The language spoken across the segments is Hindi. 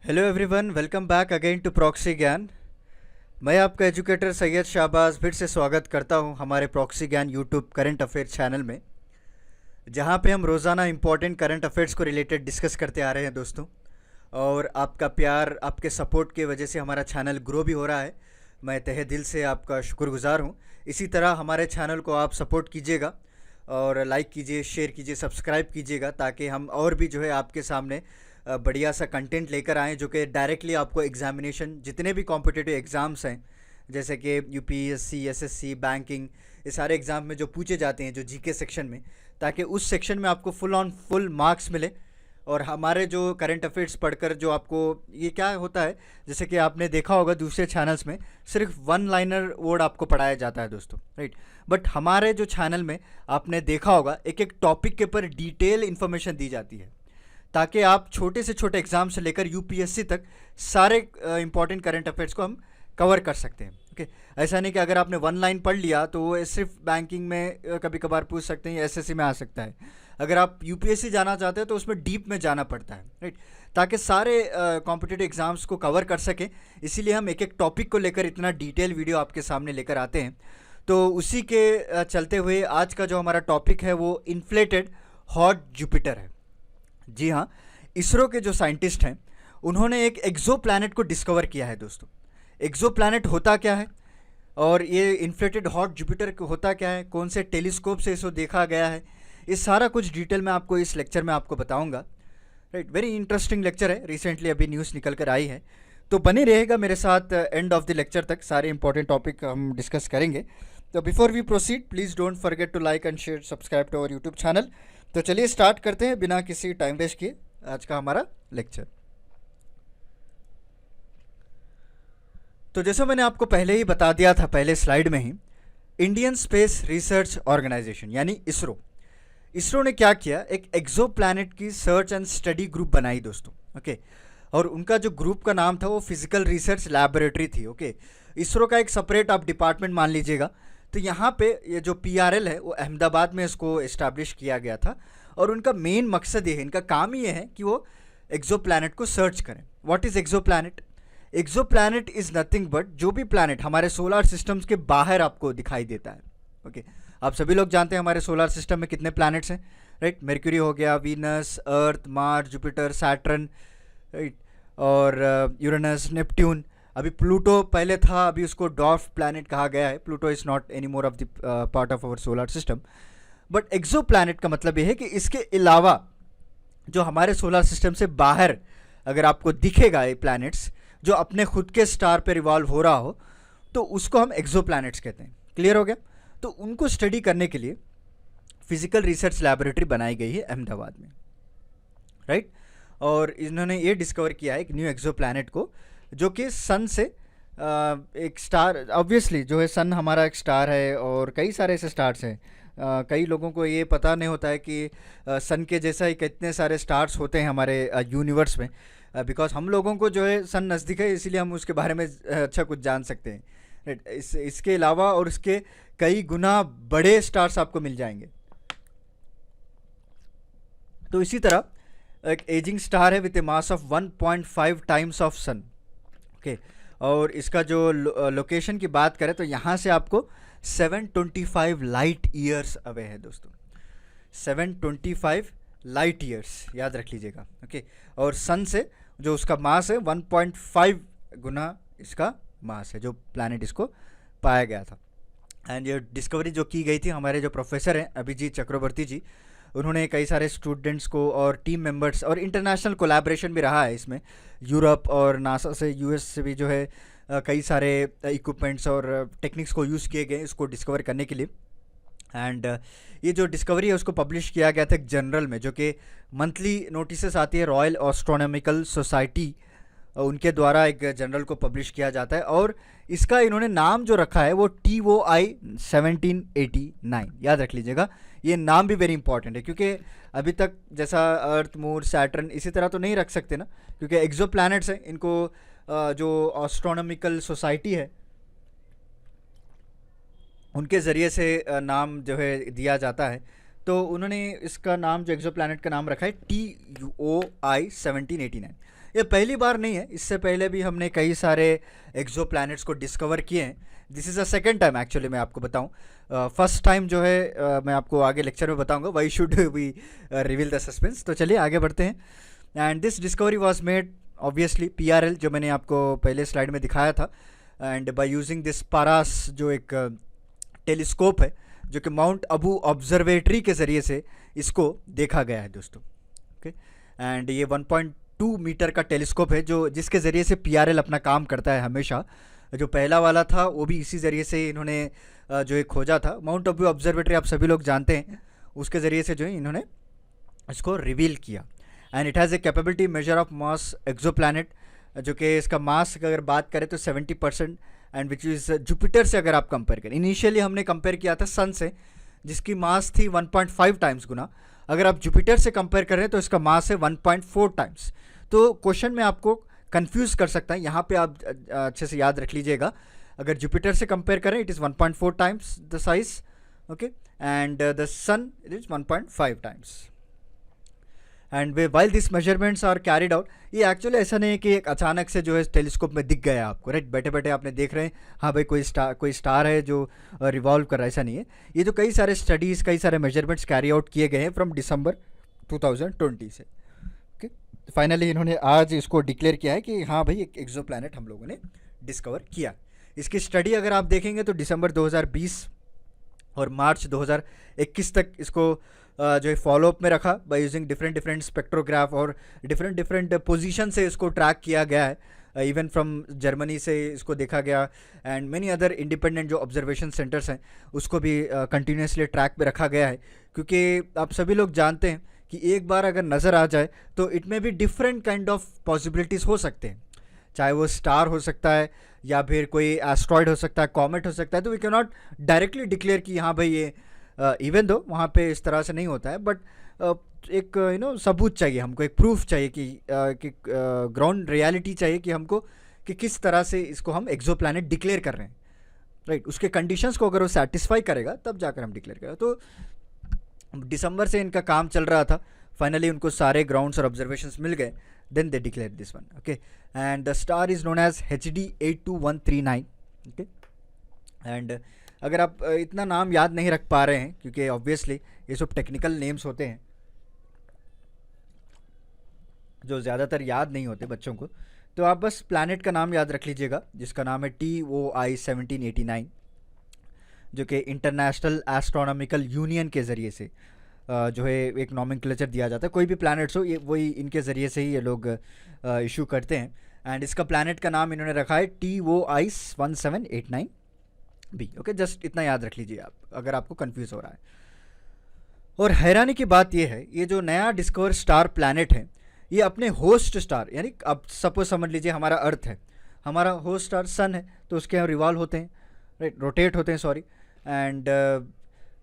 Hello everyone, welcome back again to Proxy Gyan. मैं आपका एजुकेटर सैयद शाहबाज फिर से स्वागत करता हूं हमारे प्रॉक्सी ज्ञान यूट्यूब करंट अफेयर्स चैनल में, जहां पे हम रोज़ाना इंपॉर्टेंट करंट अफेयर्स को रिलेटेड डिस्कस करते आ रहे हैं दोस्तों। और आपका प्यार, आपके सपोर्ट की वजह से हमारा चैनल ग्रो भी हो रहा है। मैं तहे दिल से आपका शुक्रगुजार हूं। इसी तरह हमारे चैनल को आप सपोर्ट कीजिएगा और लाइक कीजिए, शेयर कीजिए, सब्सक्राइब कीजिएगा, ताकि हम और भी जो है आपके सामने बढ़िया सा कंटेंट लेकर आएँ जो कि डायरेक्टली आपको एग्जामिनेशन, जितने भी कॉम्पिटिटिव एग्ज़ाम्स हैं जैसे कि यूपीएससी, एसएससी, बैंकिंग, ये सारे एग्ज़ाम में जो पूछे जाते हैं जो जीके सेक्शन में, ताकि उस सेक्शन में आपको फुल ऑन फुल मार्क्स मिले। और हमारे जो करंट अफेयर्स पढ़कर जो आपको ये क्या होता है, जैसे कि आपने देखा होगा दूसरे चैनल्स में सिर्फ वन लाइनर वर्ड आपको पढ़ाया जाता है दोस्तों, राइट। बट हमारे जो चैनल में आपने देखा होगा एक एक टॉपिक के ऊपर डिटेल इन्फॉर्मेशन दी जाती है, ताकि आप छोटे से छोटे एग्ज़ाम से लेकर यूपीएससी तक सारे इंपॉर्टेंट करंट अफेयर्स को हम कवर कर सकते हैं। ओके, ऐसा नहीं कि अगर आपने वन लाइन पढ़ लिया तो वो सिर्फ बैंकिंग में कभी कभार पूछ सकते हैं या एसएससी में आ सकता है। अगर आप यूपीएससी जाना चाहते हैं तो उसमें डीप में जाना पड़ता है, राइट, ताकि सारे कॉम्पिटिटिव एग्ज़ाम्स को कवर कर सकें। इसीलिए हम एक एक टॉपिक को लेकर इतना डिटेल वीडियो आपके सामने लेकर आते हैं। तो उसी के चलते हुए आज का जो हमारा टॉपिक है वो इन्फ्लेटेड हॉट जुपिटर है। जी हाँ, इसरो के जो साइंटिस्ट हैं उन्होंने एक एक्सो प्लैनेट को डिस्कवर किया है दोस्तों। एक्सो प्लैनेट होता क्या है और ये इन्फ्लेटेड हॉट जुपिटर होता क्या है, कौन से टेलीस्कोप से इसको देखा गया है, ये सारा कुछ डिटेल में आपको इस लेक्चर में आपको बताऊंगा, राइट। वेरी इंटरेस्टिंग लेक्चर है, रिसेंटली अभी न्यूज़ निकल कर आई है। तो बने रहेगा मेरे साथ एंड ऑफ द लेक्चर तक, सारे इंपॉर्टेंट टॉपिक हम डिस्कस करेंगे। तो before we proceed, please don't forget to like and share, subscribe to our YouTube channel. तो चलिए स्टार्ट करते हैं बिना किसी टाइम वेस्ट किए आज का हमारा लेक्चर। तो जैसा मैंने आपको पहले ही बता दिया था पहले स्लाइड में ही, इंडियन स्पेस रिसर्च ऑर्गेनाइजेशन यानी इसरो, इसरो ने क्या किया, एक एक्सो प्लैनेट की सर्च एंड स्टडी ग्रुप बनाई दोस्तों। ओके, और उनका जो ग्रुप का नाम था वो फिजिकल रिसर्च लैबोरेटरी थी। ओके, इसरो का एक सेपरेट आप डिपार्टमेंट मान लीजिएगा। तो यहाँ पे ये जो पीआरएल है वो अहमदाबाद में इसको इस्टेब्लिश किया गया था। और उनका मेन मकसद ये है, इनका काम ये है कि वो एक्सो प्लैनेट को सर्च करें। What is exoplanet? Exoplanet is nothing but जो भी प्लैनेट हमारे सोलर सिस्टम्स के बाहर आपको दिखाई देता है। ओके, आप सभी लोग जानते हैं हमारे सोलर सिस्टम में कितने प्लैनेट्स हैं, राइट। मर्क्यूरी हो गया, Venus, Earth, Mars, Jupiter, Saturn, right, और यूरेनस, नेपट्यून। अभी प्लूटो पहले था, अभी उसको डॉर्फ प्लैनेट कहा गया है। Pluto is not any more of the part of our solar system. But exoplanet का मतलब ये है कि इसके अलावा जो हमारे सोलर सिस्टम से बाहर अगर आपको दिखेगा ये प्लैनेट्स जो अपने खुद के स्टार पे रिवॉल्व हो रहा हो, तो उसको हम एक्सो प्लैनेट्स कहते हैं। क्लियर हो गया? तो उनको स्टडी करने के लिए फिजिकल रिसर्च लैबोरेटरी बनाई गई है अहमदाबाद में, राइट। और इन्होंने ये डिस्कवर किया है एक न्यू एक्सो प्लैनेट को, जो कि सन से एक स्टार, ऑब्वियसली जो है सन हमारा एक स्टार है और कई सारे ऐसे स्टार्स हैं। कई लोगों को ये पता नहीं होता है कि सन के जैसा ही कितने सारे स्टार्स होते हैं हमारे यूनिवर्स में। बिकॉज हम लोगों को जो है सन नज़दीक है, इसीलिए हम उसके बारे में अच्छा कुछ जान सकते हैं, राइट। इसके अलावा और इसके कई गुना बड़े स्टार्स आपको मिल जाएंगे। तो इसी तरह एक एजिंग स्टार है with a mass of 1.5 times of sun. Okay, और इसका जो लोकेशन की बात करें तो यहाँ से आपको 725 लाइट ईयर्स अवे है दोस्तों। 725 लाइट ईयर्स याद रख लीजिएगा। ओके, और सन से जो उसका मास है 1.5 गुना इसका मास है जो प्लैनेट इसको पाया गया था। एंड ये डिस्कवरी जो की गई थी, हमारे जो प्रोफेसर हैं अभिजीत चक्रवर्ती जी, उन्होंने कई सारे स्टूडेंट्स को और टीम मेंबर्स, और इंटरनेशनल कोलैबोरेशन भी रहा है इसमें, यूरोप और नासा से, यूएस से भी जो है कई सारे इक्विपमेंट्स और टेक्निक्स को यूज़ किए गए इसको डिस्कवर करने के लिए। एंड ये जो डिस्कवरी है उसको पब्लिश किया गया था एक जर्नल में, जो कि मंथली नोटिसेस आती है रॉयल एस्ट्रोनॉमिकल सोसाइटी, उनके द्वारा एक जर्नल को पब्लिश किया जाता है। और इसका इन्होंने नाम जो रखा है वो TOI 1789, याद रख लीजिएगा। ये नाम भी वेरी इंपॉर्टेंट है, क्योंकि अभी तक जैसा अर्थ, मून, सैटर्न इसी तरह तो नहीं रख सकते ना, क्योंकि एक्सो प्लैनेट्स हैं, इनको जो एस्ट्रोनॉमिकल सोसाइटी है उनके ज़रिए से नाम जो है दिया जाता है। तो उन्होंने इसका नाम जो एक्सो प्लैनेट का नाम रखा है TOI 1789। ये पहली बार नहीं है, इससे पहले भी हमने कई सारे एक्सो प्लैनेट्स को डिस्कवर किए हैं। This is a second time actually, मैं आपको बताऊं। फर्स्ट टाइम जो है मैं आपको आगे लेक्चर में बताऊंगा, why should we reveal the suspense. तो चलिए आगे बढ़ते हैं। And this discovery was made obviously PRL, जो मैंने आपको पहले स्लाइड में दिखाया था, and by using this PARAS, जो एक टेलीस्कोप है, जो कि माउंट अबू ऑब्जर्वेटरी के ज़रिए से इसको देखा गया है दोस्तों। ओके, एंड ये 1.2 मीटर का टेलीस्कोप है, जो जिसके ज़रिए से PRL अपना काम करता है हमेशा। जो पहला वाला था वो भी इसी ज़रिए से इन्होंने जो एक खोजा था। माउंट अबू ऑब्जर्वेटरी आप सभी लोग जानते हैं, उसके ज़रिए से जो है इन्होंने इसको रिवील किया। And it has a capability measure of mass exoplanet, जो कि इसका मास की अगर बात करें तो 70%, एंड विच इज़ जुपिटर से अगर आप कंपेयर करें। इनिशियली हमने कंपेयर किया था सन से, जिसकी मास थी 1.5 टाइम्स गुना। अगर आप जुपिटर से कंपेयर करें तो इसका मास है 1.4 टाइम्स। तो क्वेश्चन में आपको कंफ्यूज कर सकता है, यहाँ पे आप अच्छे से याद रख लीजिएगा। अगर जुपिटर से कंपेयर करें it is 1.4 times the size, okay, and the sun it is 1.5 times. And while this measurements are carried out, ये एक्चुअली ऐसा नहीं है कि एक अचानक से जो है टेलीस्कोप में दिख गया आपको, राइट? बैठे बैठे आपने देख रहे हैं हाँ भाई कोई स्टार है जो रिवॉल्व कर रहा है, ऐसा नहीं है। ये तो कई सारे स्टडीज़, कई सारे मेजरमेंट्स कैरी आउट किए गए हैं फ्रॉम दिसंबर 2020 से। ओके, फाइनली इन्होंने आज इसको डिक्लेयर किया है कि हाँ भाई एक एक्सोप्लैनेट हम लोगों ने डिस्कवर किया। इसकी स्टडी अगर आप देखेंगे तो दिसंबर 2020 और मार्च 2021 तक इसको जो है फॉलोअप में रखा बाय यूजिंग डिफरेंट स्पेक्ट्रोग्राफ, और डिफरेंट पोजीशन से इसको ट्रैक किया गया है। इवन फ्रॉम जर्मनी से इसको देखा गया, एंड मेनी अदर इंडिपेंडेंट जो ऑब्जर्वेशन सेंटर्स हैं उसको भी कंटिन्यूसली ट्रैक पे रखा गया है। क्योंकि आप सभी लोग जानते हैं कि एक बार अगर नज़र आ जाए तो इट में भी डिफरेंट काइंड ऑफ पॉसिबिलिटीज़ हो सकते हैं, चाहे वो स्टार हो सकता है या फिर कोई एस्ट्रॉयड हो सकता है, कॉमेट हो सकता है। तो we can not directly declare कि हाँ भाई ये इवन दो वहाँ पे इस तरह से नहीं होता है, बट एक सबूत चाहिए हमको, एक प्रूफ चाहिए कि ग्राउंड रियलिटी चाहिए कि हमको कि किस तरह से इसको हम एक्सोप्लैनेट डिक्लेयर कर रहे हैं, राइट? उसके कंडीशंस को अगर वो सेटिस्फाई करेगा तब जाकर हम डिक्लेयर करेंगे। तो दिसंबर से इनका काम चल रहा था, फाइनली उनको सारे ग्राउंड्स और ऑब्जर्वेशंस मिल गए, then they declare this one. Okay, and the star is known as HD 82139। Okay, and अगर आप इतना नाम याद नहीं रख पा रहे हैं, क्योंकि ऑब्वियसली ये सब टेक्निकल नेम्स होते हैं जो ज़्यादातर याद नहीं होते बच्चों को, तो आप बस प्लैनेट का नाम याद रख लीजिएगा, जिसका नाम है TOI 1789, जो कि इंटरनेशनल एस्ट्रोनॉमिकल यूनियन के ज़रिए से जो है एक नॉमेनक्लेचर दिया जाता है। कोई भी प्लैनेट्स हो, ये वही इनके ज़रिए से ही ये लोग इशू करते हैं। एंड इसका प्लैनेट का नाम इन्होंने रखा है TOI 1789b। ओके, जस्ट इतना याद रख लीजिए आप, अगर आपको कंफ्यूज हो रहा है। और हैरानी की बात यह है, ये जो नया डिस्कवर स्टार प्लैनेट है, ये अपने होस्ट स्टार, यानी अब सपोज समझ लीजिए हमारा अर्थ है, हमारा होस्ट स्टार सन है, तो उसके यहाँ रिवॉल्व होते हैं, राइट? रोटेट होते हैं, सॉरी, एंड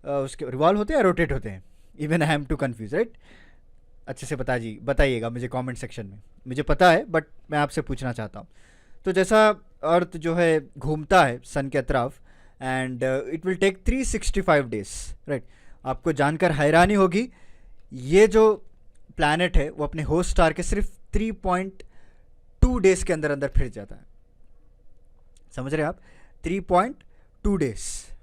उसके रिवॉल्व होते हैं या रोटेट होते हैं? Even I am too confuse, right? अच्छे से बताइएगा मुझे कमेंट सेक्शन में। मुझे पता है बट मैं आपसे पूछना चाहता हूँ। तो जैसा अर्थ जो है घूमता है सन के अतराफ, and it will take 365 days, right? आपको जानकर हैरानी होगी, ये जो प्लैनेट है वो अपने होस्ट स्टार के सिर्फ 3.2 डेज के अंदर फिर जाता है। समझ रहे हैं आप? 3.2 days,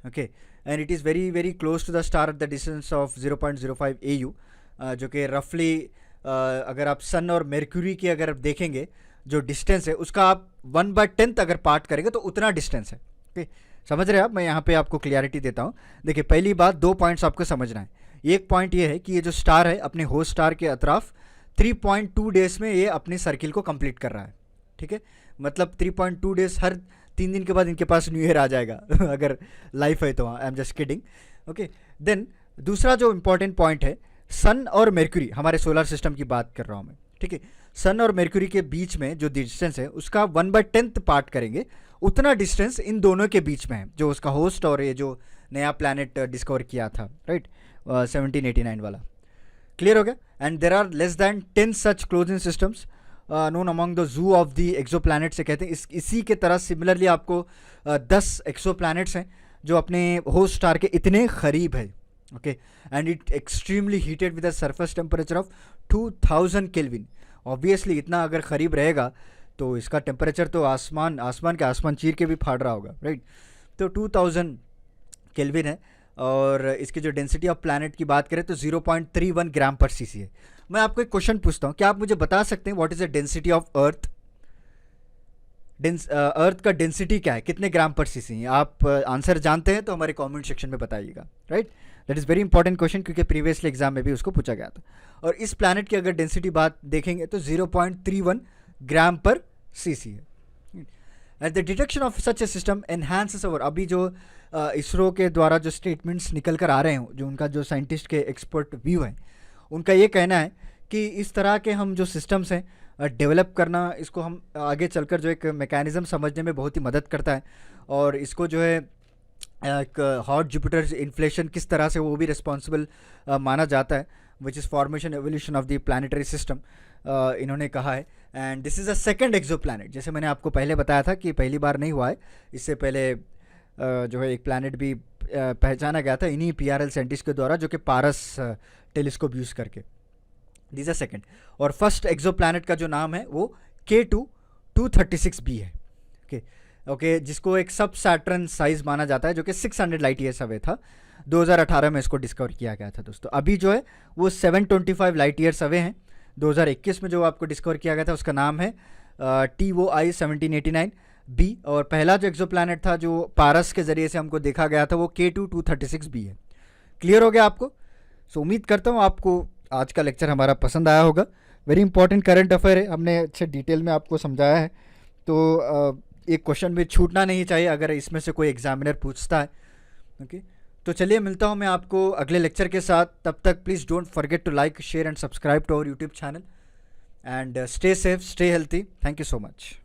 okay, and it is very very close to the star at the distance of 0.05 AU, जो कि रफली अगर आप सन और मेर्क्यूरी की अगर आप देखेंगे जो डिस्टेंस है, उसका आप 1/10 अगर पार्ट करेंगे तो उतना डिस्टेंस है। ओके, समझ रहे हैं आप? मैं यहाँ पे आपको क्लियरिटी देता हूँ। देखिए, पहली बात, 2 पॉइंट्स आपको समझना है। एक पॉइंट ये है कि ये जो स्टार है अपने होस्ट स्टार के अतराफ 3.2 डेज में ये अपनी सर्किल को कंप्लीट कर रहा है, ठीक है? मतलब 3.2 डेज, हर 3 दिन के बाद इनके पास न्यू ईयर आ जाएगा अगर लाइफ है तो। I am just kidding. Okay, then दूसरा जो इंपॉर्टेंट पॉइंट है, सन और मेर्क्यूरी, हमारे सोलर सिस्टम की बात कर रहा हूँ मैं, ठीक है? सन और मेर्क्यूरी के बीच में जो डिस्टेंस है उसका 1/10 पार्ट करेंगे, उतना डिस्टेंस इन दोनों के बीच में है, जो उसका होस्ट और ये जो नया प्लैनेट डिस्कवर किया था, राइट? 1789 वाला। क्लियर हो गया? And there are less than 10 such closing systems known among the zoo of the exoplanet से कहते हैं। इसी के तरह सिमिलरली आपको 10 एक्सोप्लैनेट्स हैं जो अपने होस्ट स्टार के इतने करीब है, okay, and it extremely heated with a surface temperature of 2000 kelvin, obviously इतना अगर करीब रहेगा तो इसका टेम्परेचर तो आसमान आसमान के आसमान चीर के भी फाड़ रहा होगा, राइट। तो 2000 केल्विन है। और इसकी जो डेंसिटी ऑफ प्लैनेट की बात करें तो 0.31 ग्राम पर सीसी है। मैं आपको एक क्वेश्चन पूछता हूँ, क्या आप मुझे बता सकते हैं what is the density of earth? Earth का डेंसिटी क्या है, कितने ग्राम पर सीसी है? आप आंसर जानते हैं तो हमारे कमेंट सेक्शन में बताइएगा, right. That is very important question, क्योंकि प्रीवियसली एग्जाम में भी उसको पूछा गया था। और इस प्लैनेट की अगर डेंसिटी बात देखेंगे तो 0.31 ग्राम पर सीसी है। At the detection of such a system enhances our, अभी जो इसरो के द्वारा जो स्टेटमेंट्स निकल कर आ रहे हैं, जो उनका जो साइंटिस्ट के एक्सपर्ट व्यू है, उनका ये कहना है कि इस तरह के हम जो सिस्टम्स हैं डेवलप करना, इसको हम आगे चलकर जो एक मैकेनिज़्म समझने में बहुत ही मदद करता है। और इसको जो है एक हॉट जुपिटर इन्फ्लेशन किस तरह से वो भी रिस्पॉन्सिबल माना जाता है, which is formation evolution of the planetary system, इन्होंने कहा है। And this is a second exoplanet, जैसे मैंने आपको पहले बताया था कि पहली बार नहीं हुआ है, इससे पहले जो है एक प्लानट भी पहचाना गया था इन्हीं PRL साइंटिस्ट के द्वारा, जो कि पारस टेलीस्कोप यूज़ करके। This a second. और फर्स्ट एक्सो प्लानट का जो नाम है वो K2 236b है, ओके, जिसको एक सब सैटर्न साइज माना जाता है, जो कि 600 लाइट ईयर्स अवे था। 2018 में इसको डिस्कवर किया गया था दोस्तों। अभी जो है वो 725 लाइट ईयर्स अवे हैं। 2021 में जो आपको डिस्कवर किया गया था उसका नाम है TOI 1789b। और पहला जो एक्सो प्लानट था जो पारस के ज़रिए से हमको देखा गया था वो K2 236b है। क्लियर हो गया आपको? सो उम्मीद करता हूँ आपको आज का लेक्चर हमारा पसंद आया होगा। वेरी इंपॉर्टेंट करंट अफेयर है, हमने अच्छे डिटेल में आपको समझाया है, तो एक क्वेश्चन भी छूटना नहीं चाहिए अगर इसमें से कोई एग्जामिनर पूछता है, ओके। तो चलिए मिलता हूँ मैं आपको अगले लेक्चर के साथ। तब तक please don't forget to like, share and subscribe to our YouTube channel and stay safe, stay healthy. Thank you so much.